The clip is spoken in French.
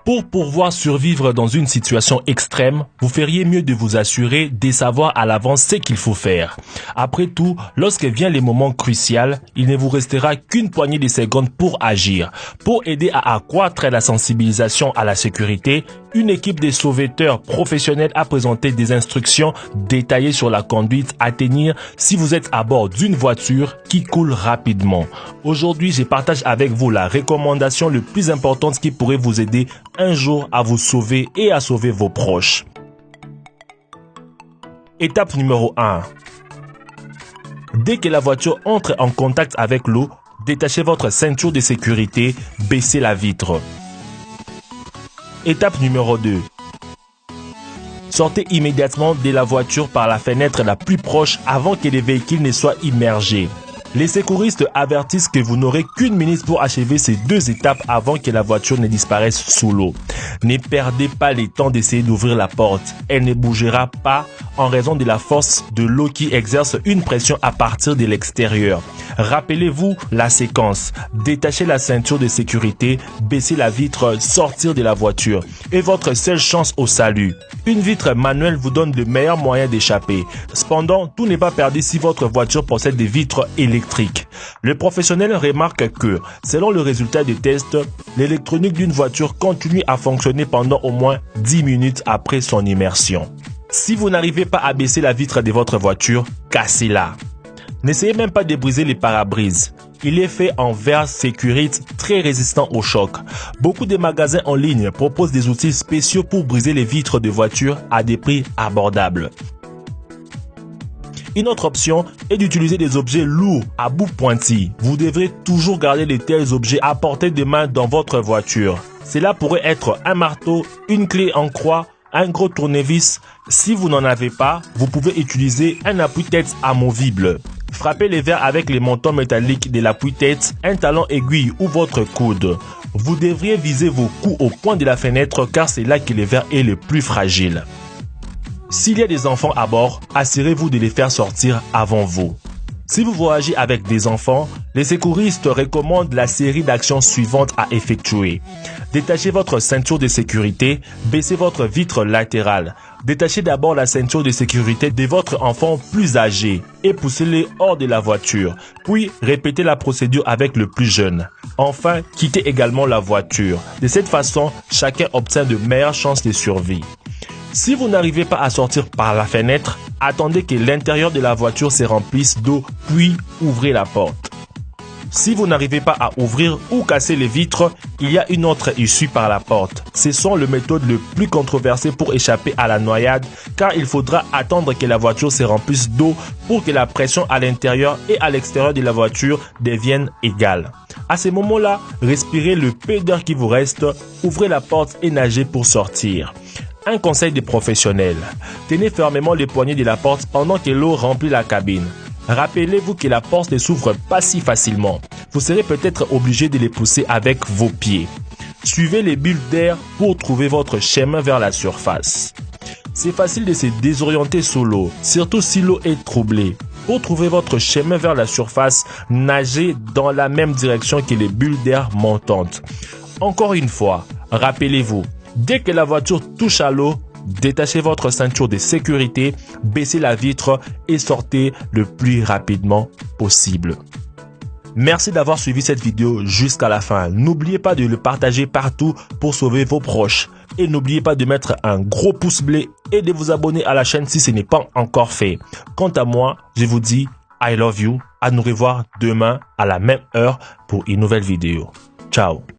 Pour pouvoir survivre dans une situation extrême, vous feriez mieux de vous assurer de savoir à l'avance ce qu'il faut faire. Après tout, lorsque viennent les moments cruciaux, il ne vous restera qu'une poignée de secondes pour agir. Pour aider à accroître la sensibilisation à la sécurité, une équipe de sauveteurs professionnels a présenté des instructions détaillées sur la conduite à tenir si vous êtes à bord d'une voiture qui coule rapidement. Aujourd'hui, je partage avec vous la recommandation la plus importante qui pourrait vous aider un jour à vous sauver et à sauver vos proches. Étape numéro 1. Dès que la voiture entre en contact avec l'eau, détachez votre ceinture de sécurité, baissez la vitre. Étape numéro 2. Sortez immédiatement de la voiture par la fenêtre la plus proche avant que les véhicules ne soient immergés. Les secouristes avertissent que vous n'aurez qu'une minute pour achever ces deux étapes avant que la voiture ne disparaisse sous l'eau. Ne perdez pas le temps d'essayer d'ouvrir la porte. Elle ne bougera pas en raison de la force de l'eau qui exerce une pression à partir de l'extérieur. Rappelez-vous la séquence. Détachez la ceinture de sécurité, baissez la vitre, sortir de la voiture. Et votre seule chance au salut. Une vitre manuelle vous donne le meilleur moyen d'échapper. Cependant, tout n'est pas perdu si votre voiture possède des vitres électriques. Le professionnel remarque que, selon le résultat des tests, l'électronique d'une voiture continue à fonctionner pendant au moins 10 minutes après son immersion. Si vous n'arrivez pas à baisser la vitre de votre voiture, cassez-la. N'essayez même pas de briser les pare-brises. Il est fait en verre Securite très résistant au choc. Beaucoup de magasins en ligne proposent des outils spéciaux pour briser les vitres de voitures à des prix abordables. Une autre option est d'utiliser des objets lourds à bout pointu. Vous devrez toujours garder de tels objets à portée de main dans votre voiture. Cela pourrait être un marteau, une clé en croix, un gros tournevis. Si vous n'en avez pas, vous pouvez utiliser un appuie-tête amovible. Frappez les verres avec les montants métalliques de l'appui-tête, un talon aiguille ou votre coude. Vous devriez viser vos coups au point de la fenêtre car c'est là que le verre est le plus fragile. S'il y a des enfants à bord, assurez-vous de les faire sortir avant vous. Si vous voyagez avec des enfants, les secouristes recommandent la série d'actions suivantes à effectuer. Détachez votre ceinture de sécurité, baissez votre vitre latérale. Détachez d'abord la ceinture de sécurité de votre enfant plus âgé et poussez-le hors de la voiture. Puis, répétez la procédure avec le plus jeune. Enfin, quittez également la voiture. De cette façon, chacun obtient de meilleures chances de survie. Si vous n'arrivez pas à sortir par la fenêtre, attendez que l'intérieur de la voiture se remplisse d'eau, puis ouvrez la porte. Si vous n'arrivez pas à ouvrir ou casser les vitres, il y a une autre issue par la porte. Ce sont les méthodes les plus controversées pour échapper à la noyade, car il faudra attendre que la voiture se remplisse d'eau pour que la pression à l'intérieur et à l'extérieur de la voiture devienne égale. À ce moment-là, respirez le peu d'air qui vous reste, ouvrez la porte et nagez pour sortir. Un conseil des professionnels. Tenez fermement les poignées de la porte pendant que l'eau remplit la cabine. Rappelez-vous que la porte ne s'ouvre pas si facilement. Vous serez peut-être obligé de les pousser avec vos pieds. Suivez les bulles d'air pour trouver votre chemin vers la surface. C'est facile de se désorienter sous l'eau, surtout si l'eau est troublée. Pour trouver votre chemin vers la surface, nagez dans la même direction que les bulles d'air montantes. Encore une fois, rappelez-vous, dès que la voiture touche à l'eau, détachez votre ceinture de sécurité, baissez la vitre et sortez le plus rapidement possible. Merci d'avoir suivi cette vidéo jusqu'à la fin. N'oubliez pas de le partager partout pour sauver vos proches. Et n'oubliez pas de mettre un gros pouce bleu et de vous abonner à la chaîne si ce n'est pas encore fait. Quant à moi, je vous dis I love you. À nous revoir demain à la même heure pour une nouvelle vidéo. Ciao.